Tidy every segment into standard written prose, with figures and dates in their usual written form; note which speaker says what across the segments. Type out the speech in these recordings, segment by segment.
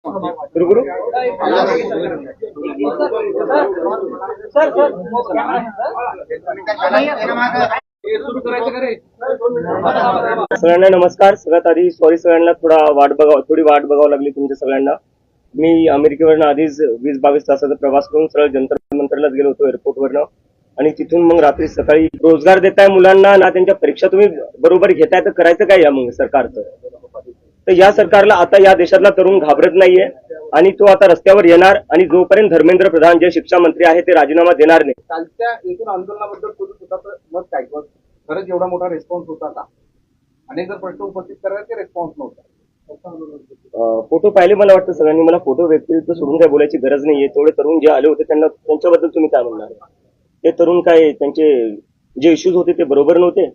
Speaker 1: गुरु सगळ्यांना नमस्कार. सगळ्यात आधी सॉरी, सगळ्यांना थोडी वाट बघावं लागली तुमच्या सगळ्यांना. मी अमेरिकेवरनं आधीच 20-22 तासाचा प्रवास करून सरळ जंतर मंतरलाच गेलो होतो एअरपोर्टवरनं. आणि तिथून मग रात्री सकाळी रोजगार देताय मुलांना ना, त्यांच्या परीक्षा तुम्ही बरोबर घेताय, तर करायचं काय या मग सरकारचं? तर या सरकारला आता या देशातला तरुण घाबरत नाहीये आणि तो आता रस्त्यावर येणार. आणि जोपर्यंत धर्मेंद्र प्रधान जे शिक्षा मंत्री आहे ते राजीनामा देणार नाही.
Speaker 2: कालच्या एकूण आंदोलनाबद्दल पोलीस होता मत काय, खरंच एवढा मोठा रिस्पॉन्स होता का? अनेक जर प्रश्न उपस्थित करायचे रिस्पॉन्स नव्हता.
Speaker 1: फोटो पाहिले, मला वाटतं सगळ्यांनी. मला फोटो व्यक्तिगत सोडून काय बोलायची गरज नाहीये. तेवढे तरुण जे आले होते त्यांच्याबद्दल तुम्ही काय म्हणणार? ते तरुण काय, त्यांचे जे इश्यूज होते ते बरोबर नव्हते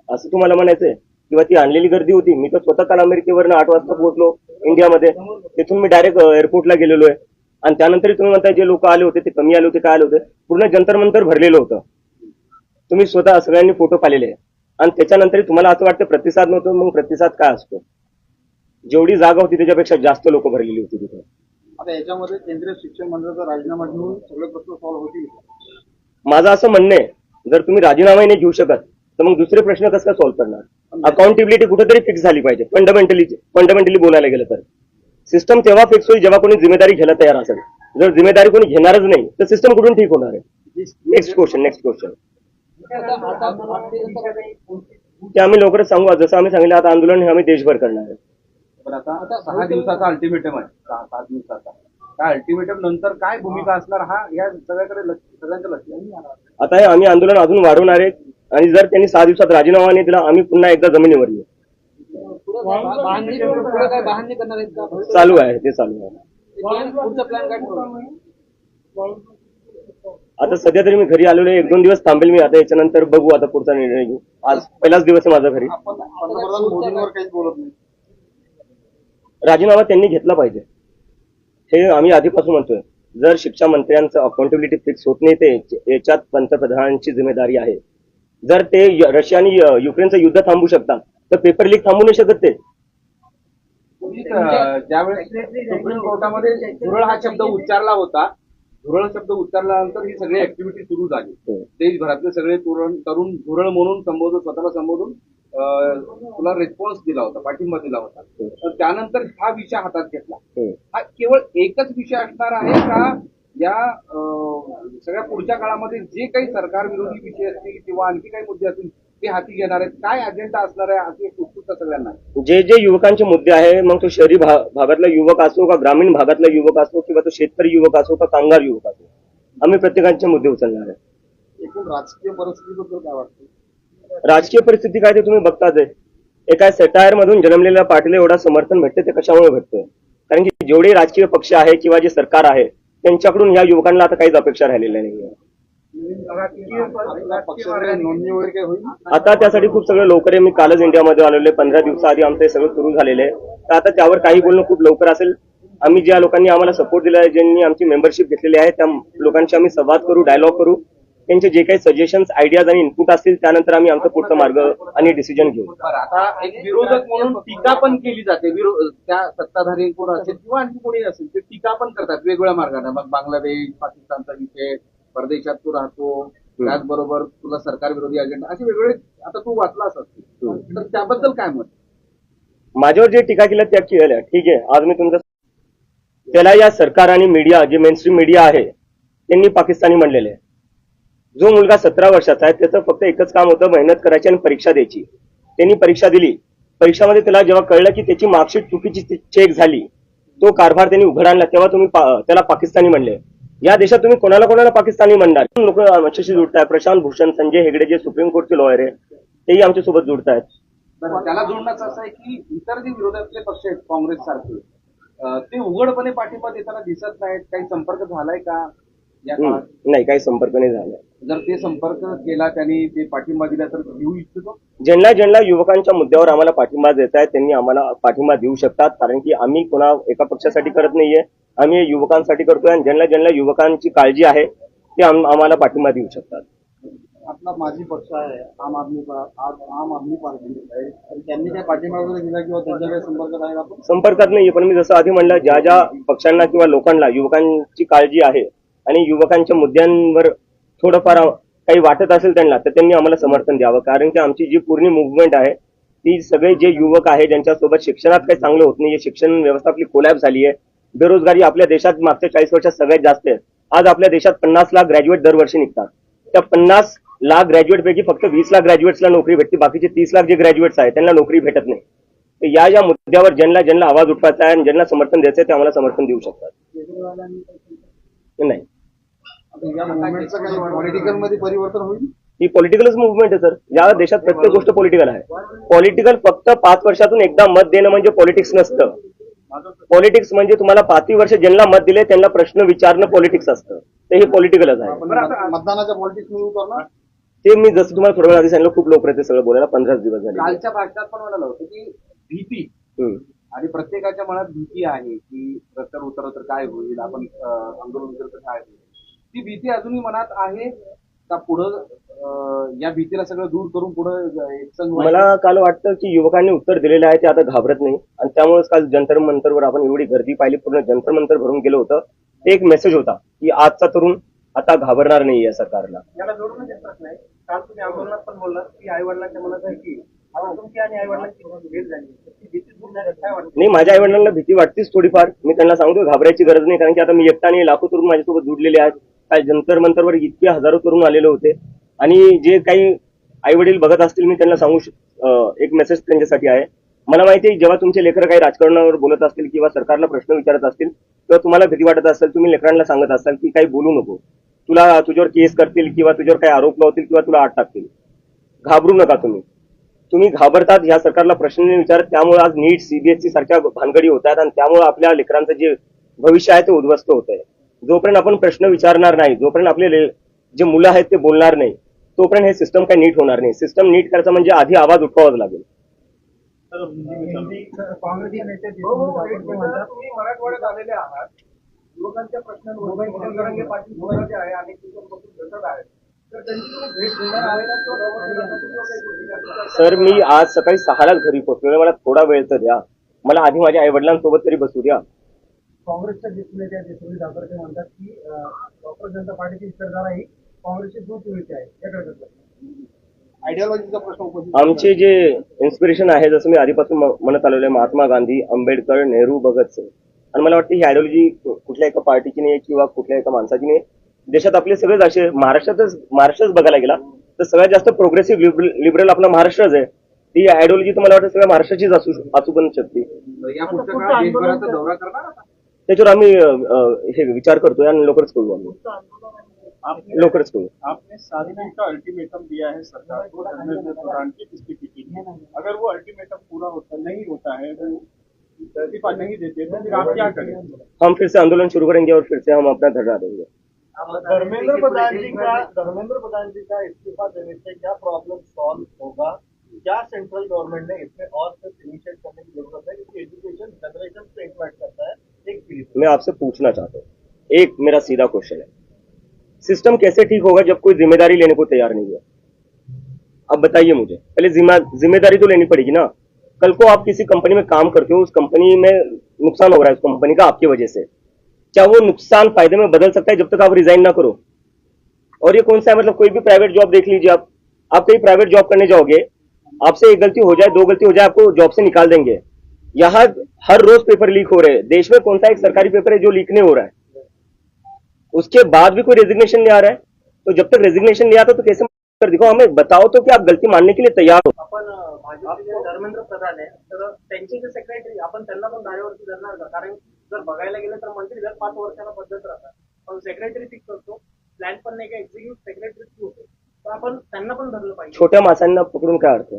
Speaker 1: असं तुम्हाला म्हणायचंय? किंवा ती आणलेली गर्दी होती? मी तर स्वतः काल अमेरिकेवरनं 8 वाजता पोहोचलो इंडियामध्ये. तिथून मी डायरेक्ट एअरपोर्टला गेलेलो आहे. आणि त्यानंतर तुम्ही म्हणताय जे लोक आले होते ते कमी आले होते, काय आले होते? पूर्ण जंतर मंतर भरलेलं होतं. तुम्ही स्वतः सगळ्यांनी फोटो पाहिलेले आहे. आणि त्याच्यानंतर तुम्हाला असं वाटतं प्रतिसाद नव्हतं. मग प्रतिसाद काय असतो? जेवढी जागा होती त्याच्यापेक्षा जास्त लोक भरलेली होती तिथे.
Speaker 2: आता याच्यामध्ये केंद्रीय शिक्षण मंडळाचा राजीनामा घेऊन सगळे प्रश्न सॉल्व्ह होतील?
Speaker 1: माझं असं म्हणणं आहे, जर तुम्ही राजीनामा नाही घेऊ शकत तर मग दुसरे प्रश्न कसं काय सॉल्व्ह करणार? अकाउंटेबिलिटी कुठेतरी फिक्स झाली पाहिजे. फंडामेंटली बोलायला गेलं तर सिस्टम तेव्हा फिक्स होईल जेव्हा कोणी जिम्मेदारी घ्यायला तयार असेल. जर जिम्मेदारी कोणी घेणारच नाही तर सिस्टम कुठून ठीक होणार आहे? Next question. ते आम्ही लवकरच सांगू. जसं आम्ही सांगितलं, आता आंदोलन हे आम्ही देशभर करणार आहे.
Speaker 2: पण आता 6 दिवसाचा अल्टिमेटम आहे. 7 दिवसाचा काय अल्टिमेटम नंतर काय भूमिका असणार हा या सगळ्यांच्या लक्षात.
Speaker 1: आता हे आम्ही आंदोलन अजून वाढवणार आहे. आणि जर त्यांनी 6 दिवसात राजीनामा नाही दिला, आम्ही पुन्हा एकदा जमिनीवर येऊ. चालू आहे. आता सध्या तरी मी घरी आलेलो आहे. 1-2 दिवस थांबेल मी. आता याच्यानंतर बघू, आता पुढचा निर्णय घेऊ. आज पहिलाच दिवस आहे माझा घरी. राजीनामा त्यांनी घेतला पाहिजे हे आम्ही आधीपासून म्हणतोय. जर शिक्षा मंत्र्यांचं अकाउंटेबिलिटी फिक्स होत नाही, ते याच्यात पंतप्रधानांची जिम्मेदारी आहे. जर ते रशिया आणि युक्रेनचं युद्ध थांबू शकतात तर पेपर लीक थांबू नाही शकत ते.
Speaker 2: ज्यावेळेस सुप्रीम कोर्टामध्ये झुरळ हा शब्द उच्चारला होता, झुरळ शब्द उच्चारल्यानंतर ही सगळी ऍक्टिव्हिटी सुरू झाली. देशभरातले सगळे तरुण झुरळ म्हणून स्वतःला संबोधून तुला रिस्पॉन्स दिला होता, पाठिंबा दिला होता. तर त्यानंतर हा विषय हातात घेतला. हा केवळ एकच विषय असणार आहे का या सगळ्या पुढच्या काळामध्ये जे काही सरकार विरोधी विषय असतील किंवा आणखी काही मुद्दे असतील ते हाती घेणार आहेत? काय अजेंडा असणार आहे अशी एक उत्सुकता सगळ्यांना.
Speaker 1: जे युवकांचे मुद्दे आहे, मग तो शहरी भागातला युवक असो का ग्रामीण भागातला युवक असो किंवा तो शेतकरी युवक असो का कामगार युवक असो, आम्ही प्रत्येकांचे मुद्दे उचलणार आहे.
Speaker 2: एकूण राजकीय परिस्थितीबद्दल काय वाटतं?
Speaker 1: राजकीय परिस्थिती काय ते तुम्ही बघताच आहे. एका सेटायर मधून जन्मलेल्या पार्टीला एवढा समर्थन भेटते ते कशामुळे भेटतं? कारण की जेवढे राजकीय पक्ष आहे किंवा जे सरकार आहे त्यांच्याकडून या युवकांना आता काहीच अपेक्षा राहिलेल्या नाही. आता त्यासाठी खूप सगळं लवकर आहे. मी कालच इंडियामध्ये आलेलो आहे. 15 दिवसाआधी आमचं हे सगळं सुरू झालेलं आहे. तर आता त्यावर काही बोलणं खूप लवकर असेल. आम्ही ज्या लोकांनी आम्हाला सपोर्ट दिला आहे, ज्यांनी आमची मेंबरशिप घेतलेली आहे, त्या लोकांशी आम्ही संवाद करू, डायलॉग करू. त्यांचे जे काही सजेशन्स, आयडियाज आणि इनपुट असतील त्यानंतर आम्ही आमचा पुढचा मार्ग आणि डिसिजन घेऊ.
Speaker 2: आता एक विरोधक म्हणून टीका पण केली जाते. त्या सत्ताधारी कोण असेल किंवा आणखी कोणी असेल ते टीका पण करतात वेगवेगळ्या मार्गाने. मग बांगलादेश, पाकिस्तानचा विषय, परदेशात तू राहतो, त्याचबरोबर तुला सरकार विरोधी अजेंडा, असे वेगवेगळे. आता तू वाचला असत तर त्याबद्दल काय मत?
Speaker 1: माझ्यावर जे टीका केल्या त्या केल्या, ठीक आहे. आज मी तुमचं त्याला या सरकार आणि मीडिया, जे मेनस्ट्रीम मीडिया आहे त्यांनी पाकिस्तानी म्हणलेले आहे. जो मुलगा 17 वर्षाचा आहे त्याचं फक्त एकच काम होतं, मेहनत करायची आणि परीक्षा द्यायची. त्यांनी परीक्षा दिली. परीक्षामध्ये त्याला जेव्हा कळलं की त्याची मार्कशीट चुकीची चेक झाली, तो कारभार त्यांनी उघड आणला, तेव्हा तुम्ही त्याला पाकिस्तानी म्हणले. या देशात तुम्ही कोणाला पाकिस्तानी म्हणणार? लोक आमच्याशी जुडतायत. प्रशांत भूषण, संजय हेगडे जे सुप्रीम कोर्टचे लॉयर आहे तेही आमच्यासोबत जुडतायत.
Speaker 2: त्याला जोडण्याचं असं आहे की इतर जे विरोधातले पक्ष आहेत काँग्रेस सारखे, ते उघडपणे पाठिंबा देताना दिसत नाहीत. काही संपर्क झालाय का या काळात?
Speaker 1: नाही, काही संपर्क नाही झाला.
Speaker 2: जर ते संपर्क केला त्यांनी, ते पाठिंबा दिला तर देऊ इच्छितो.
Speaker 1: ज्यांना युवकांच्या मुद्द्यावर आम्हाला पाठिंबा देत आहेत त्यांनी आम्हाला पाठिंबा देऊ शकतात. कारण की आम्ही कोणा एका पक्षासाठी करत नाहीये, आम्ही युवकांसाठी करतोय. आणि ज्यांना युवकांची काळजी आहे ते आम्हाला पाठिंबा देऊ शकतात.
Speaker 3: आपला माजी पक्ष आहे आम आदमी पार्टी आहे तर त्यांनी काय पाठिंबा वगैरे दिला किंवा त्यांच्या काही संपर्कात आहे आपण?
Speaker 1: संपर्कात नाहीये, पण मी जसं आधी म्हणलं, ज्या ज्या पक्षांना किंवा लोकांना युवकांची काळजी आहे आणि युवकांच्या मुद्द्यांवर थोडंफार काही वाटत असेल त्यांना, तर त्यांनी आम्हाला समर्थन द्यावं. कारण की आमची जी पूर्ण मुवमेंट आहे ती सगळे जे युवक आहे ज्यांच्यासोबत शिक्षणात काही चांगलं होत नाही, शिक्षण व्यवस्था आपली कोलॅप झाली आहे, बेरोजगारी आपल्या देशात मागच्या 40 वर्षात सगळ्यात जास्त आहे. आज आपल्या देशात 50 लाख ग्रॅज्युएट दरवर्षी निघतात. त्या 50 लाख ग्रॅज्युएट पैकी फक्त 20 लाख ग्रॅज्युएट्सला नोकरी भेटते, बाकीचे 30 लाख जे ग्रॅज्युएट्स आहेत त्यांना नोकरी भेटत नाही. तर या मुद्द्यावर ज्यांना आवाज उठवायचा आहे आणि ज्यांना समर्थन द्यायचं आहे ते आम्हाला समर्थन देऊ शकतात. नाही,
Speaker 3: या मुवमेंटचं काही पॉलिटिकल मध्ये परिवर्तन होईल?
Speaker 1: ही पॉलिटिकलच मुवमेंट आहे सर. या देशात प्रत्येक गोष्ट पॉलिटिकल आहे. पॉलिटिकल फक्त 5 वर्षातून एकदा मत देणं म्हणजे पॉलिटिक्स नसतं. पॉलिटिक्स म्हणजे तुम्हाला 5 वर्ष ज्यांना मत दिले त्यांना प्रश्न विचारणं पॉलिटिक्स असतं. ते हे पॉलिटिकलच आहे.
Speaker 3: मतदानाच्या पॉलिटिक्स मध्ये उतरणार?
Speaker 1: ते मी जसं तुम्हाला थोड्या वेळ आधी सांगितलं, खूप लोक ते सगळं बोलायला 15 दिवस झाले.
Speaker 2: कालच्या भाषणात पण म्हणालं होतं की भीती आणि प्रत्येकाच्या मनात भीती आहे की रस्त्यावर उतरलं तर काय होईल, आपण आंदोलन केलं तर काय होईल. ती भीती अजूनही मनात आहे का? पुढं या भीतीला सगळं दूर करून पुढे एकसंघ
Speaker 1: मला काल वाटतं की युवकांनी उत्तर दिलेलं आहे, ते आता घाबरत नाही. आणि त्यामुळेच काल जंतर मंतरवर आपण एवढी गर्दी पाहिली, पूर्ण जंतर मंतर भरून गेलं होतं. ते एक मेसेज होता की आजचा तरुण आता घाबरणार नाही या सरकारला.
Speaker 4: याला जोडूनच एक प्रश्न आहे. काल तुम्ही आंदोलनात पण बोललात की आई वडिलांच्या मनात आहे की आता तुमची आणि आई वडिलांची भेट झाली, ती भीती दूर झाली, काय वाटतं?
Speaker 1: नाही, माझ्या आई वडिलांना भीती वाटतेच थोडीफार. मी त्यांना सांगतो घाबरायची गरज नाही, कारण की आता मी एकटा नाही, लाखो तरुण माझ्यासोबत जुडलेले आहेत. काय जंतर मंतरवर इतके हजारो तरुण आलेले होते. आणि जे काही आई वडील बघत असतील, मी त्यांना सांगू एक मेसेज त्यांच्यासाठी आहे. मला माहिती आहे जेव्हा तुमचे लेकरं काही राजकारणावर बोलत असतील किंवा सरकारला प्रश्न विचारत असतील तेव्हा तुम्हाला भीती वाटत असेल, तुम्ही लेकरांना सांगत असाल की काही बोलू नको, तुझ्यावर केस करतील किंवा तुझ्यावर काही आरोप लावतील किंवा तुला आत टाकतील. घाबरू नका तुम्ही घाबरतात ह्या सरकारला प्रश्न नाही विचारत. त्यामुळे आज नीट सीबीएसई सारख्या भानगडी होत आहेत आणि त्यामुळे आपल्या लेकरांचं जे भविष्य आहे ते उद्ध्वस्त होत आहे. जोपर्यंत आपण प्रश्न विचारणार नाही, जोपर्यंत आपले जे मुलं आहेत ते बोलणार नाही, तोपर्यंत हे सिस्टम काही नीट होणार नाही. सिस्टम नीट करायचं म्हणजे आधी आवाज उठवावाच लागेल.
Speaker 4: काँग्रेसचे नेते तुम्ही मराठवाड्यात आलेले आहात, युवकांच्या प्रश्नांवर जरांगे पाटील बोलायचे आहे आणि भेटत आहेत, तर त्यांची तुम्ही भेट देणार आहे का?
Speaker 1: सर, मी आज सकाळी 6लाच घरी पोहोचलो. मला थोडा वेळ तर द्या. मला आधी माझ्या आई वडिलांसोबत तरी बसू द्या.
Speaker 4: काँग्रेसच्या नेत्या जयश्री ठाकरे म्हणतात की भारतीय जनता पार्टीची विचारधारा ही काँग्रेसची दूरचिवृत्ती आहे. याकडे
Speaker 3: आयडियोलॉजीचा प्रश्न उपस्थित
Speaker 1: आमचे जे इन्स्पिरेशन आहे, जसं मी आधीपासून म्हणत आलेलो आहे, महात्मा गांधी, आंबेडकर, नेहरू, भगतसिंग. आणि मला वाटतं ही आयडियोलॉजी कुठल्या एका पार्टीची नाही किंवा कुठल्या एका माणसाची नाही. देशात आपले सगळेच असे, महाराष्ट्रच बघायला गेला तर सगळ्यात जास्त प्रोग्रेसिव्ह लिबरल आपला महाराष्ट्रच आहे. ती आयडियोलॉजी तर मला वाटतं सगळ्या महाराष्ट्राचीच असू पण शकते.
Speaker 2: या पुढच्या काळात देशभराचा दौरा करणार आता?
Speaker 1: त्याच्यावर आम्ही हे विचार करतोय आणि लवकरच करू. आम्ही लवकरच करू.
Speaker 5: आपने 7 दिन का अल्टीमेटम दिया है सरकार को धर्मेंद्र प्रधान की इस्तीफे में, अगर वो अल्टीमेटम पूरा नहीं होता है, वो इस्तीफा नहीं देते तो फिर आप क्या करेंगे?
Speaker 1: हम फिर से आंदोलन शुरू करेंगे और फिर से हम अपना धरना देंगे.
Speaker 4: धर्मेंद्र प्रधान जी का इस्तीफा देने से क्या प्रॉब्लम सॉल्व होगा? क्या सेंट्रल गवर्नमेंट ने इसमें और कुछ इनिशिएट करने की जरूरत है, क्योंकि एजुकेशन जनरेशन से इम्पैक्ट करता है. एक
Speaker 1: मैं आपसे पूछना चाहता हूँ, एक मेरा सीधा क्वेश्चन है, सिस्टम कैसे ठीक होगा जब कोई जिम्मेदारी लेने को तैयार नहीं है? अब बताइए मुझे, पहले जिम्मेदारी तो लेनी पड़ेगी ना. कल को आप किसी कंपनी में काम करते हो, उस कंपनी में नुकसान हो रहा है उस कंपनी का आपकी वजह से, क्या वो नुकसान फायदे में बदल सकता है जब तक आप रिजाइन ना करो? और ये कौन सा है, मतलब कोई भी प्राइवेट जॉब देख लीजिए, आप कहीं प्राइवेट जॉब करने जाओगे, आपसे एक गलती हो जाए, 2 गलती हो जाए, आपको जॉब से निकाल देंगे. यहाँ हर रोज पेपर लीक हो रहे हैं. देश में कौन सा एक सरकारी पेपर है जो लीक नहीं हो रहा है? उसके बाद भी कोई रेजिग्नेशन नहीं आ रहा है. तो जब तक रेजिग्नेशन नहीं आता तो कैसे कर दिखाओ, हमें बताओ तो कि आप गलती मानने के लिए तैयार हो.
Speaker 4: आपण भाजपचे धर्मेंद्र प्रधान आहे, तर त्यांचे जे सेक्रेटरी आपण त्यांना पण धारेवरती धरणार का? कारण जर बघायला गेलं तर मंत्री जर 5 वर्षाला बदलत राहतात, पण सेक्रेटरी फिक्स करतो, प्लॅन पण नाही का, एक्झिक्यूटिव्ह सेक्रेटरी होतो, तर आपण त्यांना पण धरलं पाहिजे.
Speaker 1: छोट्या माणसांना पकडून काय अर्थ?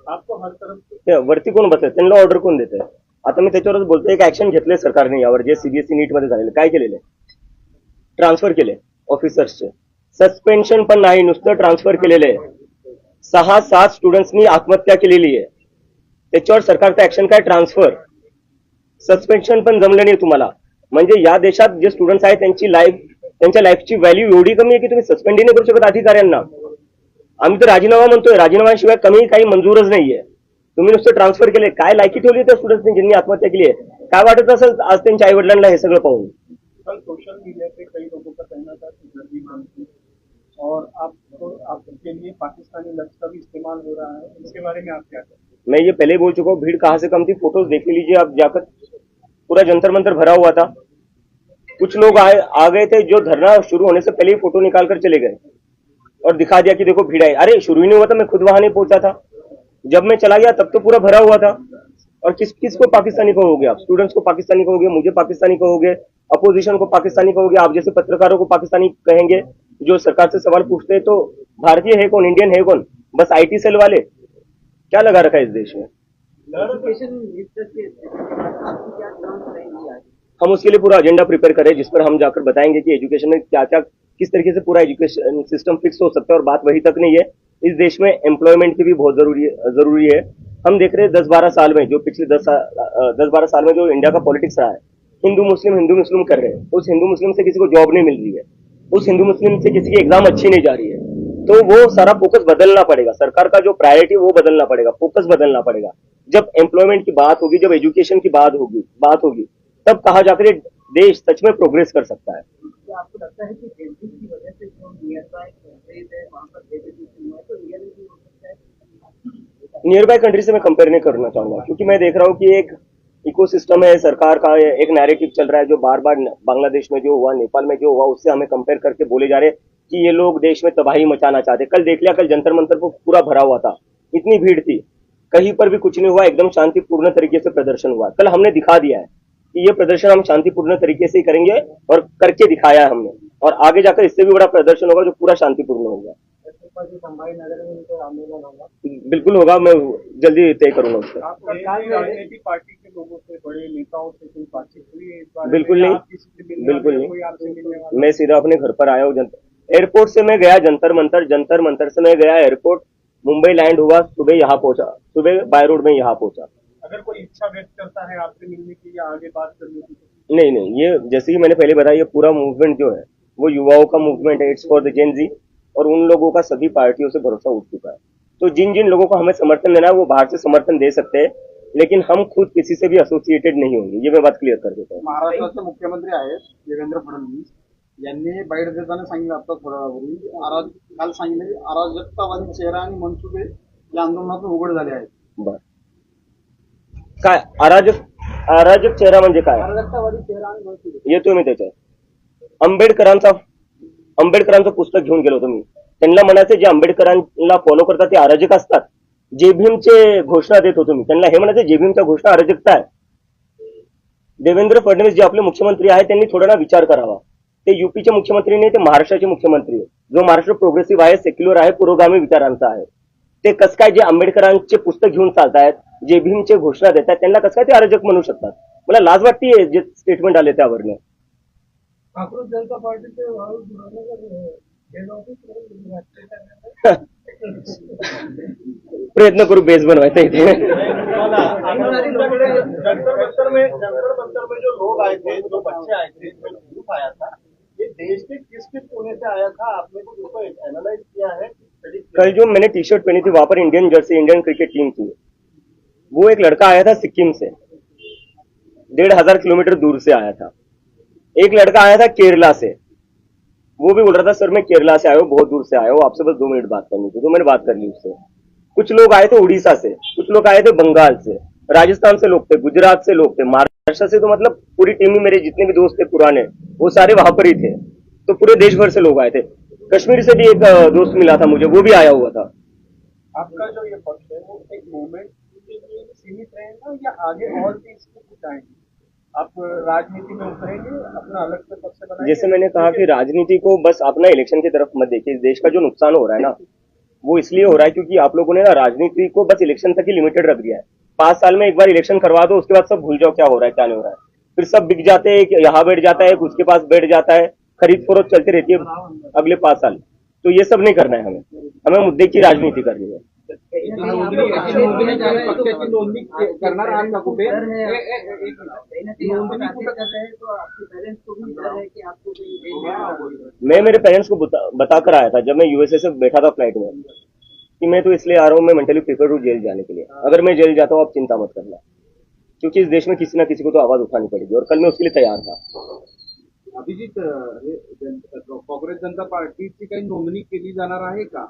Speaker 4: आपको हर तरफ
Speaker 1: ते वरती कोण बसत, त्यांना ऑर्डर कोण देत आहे? आता मी त्याच्यावरच बोलतोय, एक ऍक्शन घेतलंय सरकारने यावर, जे सीबीएसई नीट मध्ये झालेलं. काय केलेलं आहे? ट्रान्सफर केले ऑफिसर्सचे. सस्पेन्शन पण नाही, नुसतं ट्रान्सफर केलेलं आहे. 6-7 स्टुडंट्सनी आत्महत्या केलेली आहे. त्याच्यावर सरकारचं ऍक्शन काय? ट्रान्सफर. सस्पेन्शन पण जमलं नाही तुम्हाला. म्हणजे या देशात जे स्टुडंट्स आहेत त्यांची लाईफ त्यांच्या लाईफची व्हॅल्यू एवढी कमी आहे की तुम्ही सस्पेंडही नाही करू शकत अधिकाऱ्यांना. आम्ही तर राजीनामा म्हणतोय, राजीनाम्याशिवाय कमी काही मंजूरच नाहीये. तुम्ही नुसतं ट्रान्सफर केले, काय लायकी ठेवली त्या स्टुडंट्सनी ज्यांनी आत्महत्या केली आहे? काय वाटत असेल आज त्यांच्या आई वडिलांना हे सगळं पाहून?
Speaker 5: कल सोशल मीडिया पे कई लोगों का कहना था कि गर्मी बंद थी और आपके लिए पाकिस्तानी लफ्ज का भी इस्तेमाल हो रहा है, इसके बारे में आप क्या कहें?
Speaker 1: मैं ये पहले ही बोल चुका हूँ, भीड़ कहाँ से कम थी, फोटोज देख लीजिए आप जाकर, पूरा जंतर मंतर भरा हुआ था. कुछ लोग आ गए थे जो धरना शुरू होने से पहले ही फोटो निकाल कर चले गए और दिखा दिया कि देखो भीड़ आई. अरे शुरू ही नहीं हुआ था, मैं खुद वहां नहीं पहुंचा था. जब मैं चला गया तब तो पूरा भरा हुआ था. और किस को पाकिस्तानी कहोगे आप? स्टूडेंट्स को पाकिस्तानी कहोगे, मुझे पाकिस्तानी कहोगे, अपोजिशन को पाकिस्तानी कहोगे, आप जैसे पत्रकारों को पाकिस्तानी कहेंगे जो सरकार से सवाल पूछते हैं. तो भारतीय है कौन, इंडियन है कौन? बस आईटी सेल वाले. क्या लगा रखा है इस देश में? हम उसके लिए पूरा एजेंडा प्रिपेयर करें जिस पर हम जाकर बताएंगे कि एजुकेशन में क्या क्या, किस तरीके से पूरा एजुकेशन सिस्टम फिक्स हो सकता है. और बात वही तक नहीं है, इस देश में एम्प्लॉयमेंट की भी बहुत जरूरी है. हम देख रहे हैं 10-12 साल में, जो पिछले 10-12 साल में जो इंडिया का पॉलिटिक्स रहा है, हिंदू मुस्लिम कर रहे हैं. उस हिंदू मुस्लिम से किसी को जॉब नहीं मिल रही है, उस हिंदू मुस्लिम से किसी की एग्जाम अच्छी नहीं जा रही है. तो वो सारा फोकस बदलना पड़ेगा. सरकार का जो प्रायोरिटी वो बदलना पड़ेगा, फोकस बदलना पड़ेगा. जब एम्प्लॉयमेंट की बात होगी, जब एजुकेशन की बात होगी तब कहा जाकर ये देश सच में प्रोग्रेस कर सकता है.
Speaker 4: आपको लगता है कि की वजह से जो नियर बाय कंट्रीज है वहाँ पर तो इंडिया में भी हो सकता है?
Speaker 1: नियर बाय कंट्री से मैं कंपेयर नहीं करना चाहूंगा, क्योंकि मैं देख रहा हूँ कि एक इकोसिस्टम है सरकार का, एक नैरेटिव चल रहा है जो बार बार बांग्लादेश में जो हुआ, नेपाल में जो हुआ, उससे हमें कंपेयर करके बोले जा रहे हैं कि ये लोग देश में तबाही मचाना चाहते. कल देख लिया, कल जंतर मंतर को पूरा भरा हुआ था, इतनी भीड़ थी, कहीं पर भी कुछ नहीं हुआ, एकदम शांतिपूर्ण तरीके से प्रदर्शन हुआ. कल हमने दिखा दिया है कि ये प्रदर्शन हम शांतिपूर्ण तरीके से ही करेंगे और करके दिखाया है हमने. और आगे जाकर इससे भी बड़ा प्रदर्शन होगा जो पूरा शांतिपूर्ण होगा. बिल्कुल होगा, मैं जल्दी तय करूंगा उसका.
Speaker 5: आप राजनीतिक पार्टी के लोगों से, बड़े नेताओं से कोई बातचीत हुई है इस बारे में?
Speaker 1: बिल्कुल नहीं,
Speaker 5: आप किसी से मिलने वाले
Speaker 1: बिल्कुल
Speaker 5: हैं?
Speaker 1: नहीं.
Speaker 5: कोई आपसे मिलने वाला?
Speaker 1: मैं सीधा अपने घर पर आया हूँ. एयरपोर्ट से मैं गया जंतर मंतर से मैं गया एयरपोर्ट, मुंबई लैंड हुआ, सुबह यहाँ पहुंचा, सुबह बाय रोड में यहाँ पहुंचा.
Speaker 5: अगर कोई इच्छा व्यक्त करता है आपसे मिलने की या आगे बात करने की?
Speaker 1: नहीं, ये जैसे कि मैंने पहले बताया, ये पूरा मूवमेंट जो है वो युवाओं का मूवमेंट है. इट्स फॉर द जेन जी, और उन लोगों का सभी पार्टियों से भरोसा उठ चुका है. तो जिन जिन लोगों को हमें समर्थन देना है वो बाहर से समर्थन दे सकते हैं, लेकिन हम खुद किसी से भी एसोसिएटेड नहीं होंगे. ये मैं बात क्लिअर कर देता हूँ.
Speaker 3: महाराष्ट्राचे मुख्यमंत्री आहेत देवेंद्र फडणवीस यांनी बाईट देताना सांगितलं आता थोड्या वेळापूर्वी, काल सांगितलं की अराजकतावादी चेहरा आणि मनसुबे या आंदोलनातून उघड झाले आहेत.
Speaker 1: बरं, काय अराजक चेहरा म्हणजे काय?
Speaker 4: अराजकतावादी चेहरा आणि मनसुबे
Speaker 1: येतो मी त्याच्यात. आंबेडकरांचं पुस्तक घेऊन गेलो होतो मी. त्यांना म्हणायचं जे आंबेडकरांना फॉलो करतात ते अराजक असतात. जे भीमचे घोषणा देत होतो मी, त्यांना हे म्हणायचं जे भीमच्या घोषणा अराजकता आहे. देवेंद्र फडणवीस जे आपले मुख्यमंत्री आहेत त्यांनी थोडा ना विचार करावा. ते युपीचे मुख्यमंत्री नाही, ते महाराष्ट्राचे मुख्यमंत्री आहेत. जो महाराष्ट्र प्रोग्रेसिव्ह आहे, सेक्युलर आहे, पुरोगामी विचारांचा आहे. ते कसं काय जे आंबेडकरांचे पुस्तक घेऊन चालतायत, जे भीमचे घोषणा देत आहेत, त्यांना कसं काय ते अराजक म्हणू शकतात? मला लाज वाटतेय जे स्टेटमेंट आले त्यावरनं.
Speaker 4: काँग्रेस जनता पार्टीचे
Speaker 1: प्रयत्न करू बेस बनवायचा इथे.
Speaker 5: जंतर मंतर में जो लोग आए थे, जो बच्चे आए थे, जो ग्रुप आया था, ये देश के किस किस कोने से आया था? आपने कुछ उसको एनालाइज किया है?
Speaker 1: कल जो मैंने टी शर्ट पहनी थी वहां पर Indian jersey, Indian cricket team थी. वो एक लड़का आया था सिक्किम से, 1,500 किलोमीटर दूर से आया था. एक लड़का आया था केरला से, वो भी बोल रहा था सर मैं केरला से आया हूँ, बहुत दूर से आया हूँ, आपसे बस 2 मिनट बात करनी थी. तो मैंने बात कर ली उससे. कुछ लोग आए थे उड़ीसा से, कुछ लोग आए थे बंगाल से, राजस्थान से लोग थे, गुजरात से लोग थे, महाराष्ट्र से. तो मतलब पूरी टीम में मेरे जितने भी दोस्त थे पुराने, वो सारे वहां पर ही थे. तो पूरे देश भर से लोग आए थे. कश्मीर से भी एक दोस्त मिला था मुझे, वो भी आया हुआ था.
Speaker 5: आपका जो ये पक्ष है वो एक मूवमेंट के लिए सीमित रहेगा या आगे और भी इसको कुछ आएंगे? आप राजनीति में उतरेंगे, अपना अलग से पक्ष बनाएंगे?
Speaker 1: जैसे मैंने कहा कि राजनीति को बस अपना इलेक्शन की तरफ मत देखिए. देश का जो नुकसान हो रहा है ना, वो इसलिए हो रहा है क्योंकि आप लोगों ने ना राजनीति को बस इलेक्शन तक ही लिमिटेड रख दिया है. 5 साल में एक बार इलेक्शन करवा दो, उसके बाद सब भूल जाओ क्या हो रहा है क्या नहीं हो रहा है. फिर सब बिक जाते हैं, यहाँ बैठ जाता है, उसके पास बैठ जाता है, खरीद फरोख्त चलती रहती है अगले 5 साल. तो ये सब नहीं करना है हमें मुद्दे की राजनीति करनी है.
Speaker 2: याची नोंदणी जी आहे, पक्षाची नोंदणी करणार आहात का कुठे? एक मिनिट. नोंदणी कुठं
Speaker 1: मैं मेरे पेरेंट्स को बता कर आया था जब मैं यूएसए से बैठा था फ्लाइट में कि मैं तो इसलिए आ रहा हूँ, मैं मेंटली प्रिपेयर हूँ जेल जाने के लिए। अगर मैं जेल जाता हूँ आप चिंता मत करना, क्योंकि इस देश में किसी ना किसी को तो आवाज उठानी पड़ेगी और कल मैं उसके लिए तैयार था।
Speaker 2: अभिजित, काँग्रेस जनता पार्टीची काही नोंदणी केली जाणार आहे का?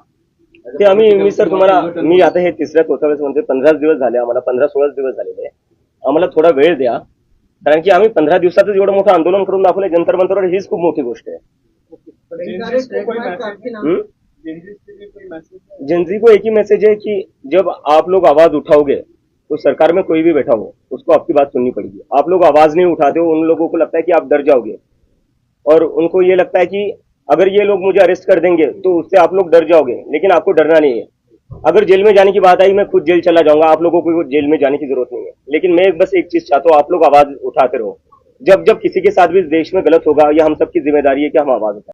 Speaker 1: ते मी सर तुम्हाला मी आता हे 3-4 वेळेस म्हणते 15 दिवस झाले आम्हाला, 15-16 दिवस झालेले. आम्हाला थोडा वेळ द्या, कारण की आम्ही 15 दिवसातच एवढं मोठं आंदोलन करून दाखवलं जंतर मंतरवर, हीच खूप मोठी गोष्ट आहे.
Speaker 5: जेनजीस को कोई मैसेज जेनजीस के लिए कोई मैसेज है?
Speaker 1: जेनजी को एक ही मैसेज है कि जब आप लोग आवाज उठाओगे तो सरकार में कोई भी बैठा हो उसको आपकी बात सुननी पड़ेगी। आप लोग आवाज नहीं उठाते हो, उन लोगों को लगता है कि आप डर जाओगे, और उनको ये लगता है कि अगर ये लोग मुझे अरेस्ट कर देंगे तो उससे आप लोग डर जाओगे, लेकिन आपको डरना नहीं है। अगर जेल में जाने की बात आई मैं खुद जेल चला जाऊंगा, आप लोगों को जेल में जाने की जरूरत नहीं है। लेकिन मैं बस एक चीज चाहता हूँ, आप लोग आवाज उठाते रहो। जब जब किसी के साथ भी देश में गलत होगा, यह हम सबकी जिम्मेदारी है कि हम आवाज उठाएं।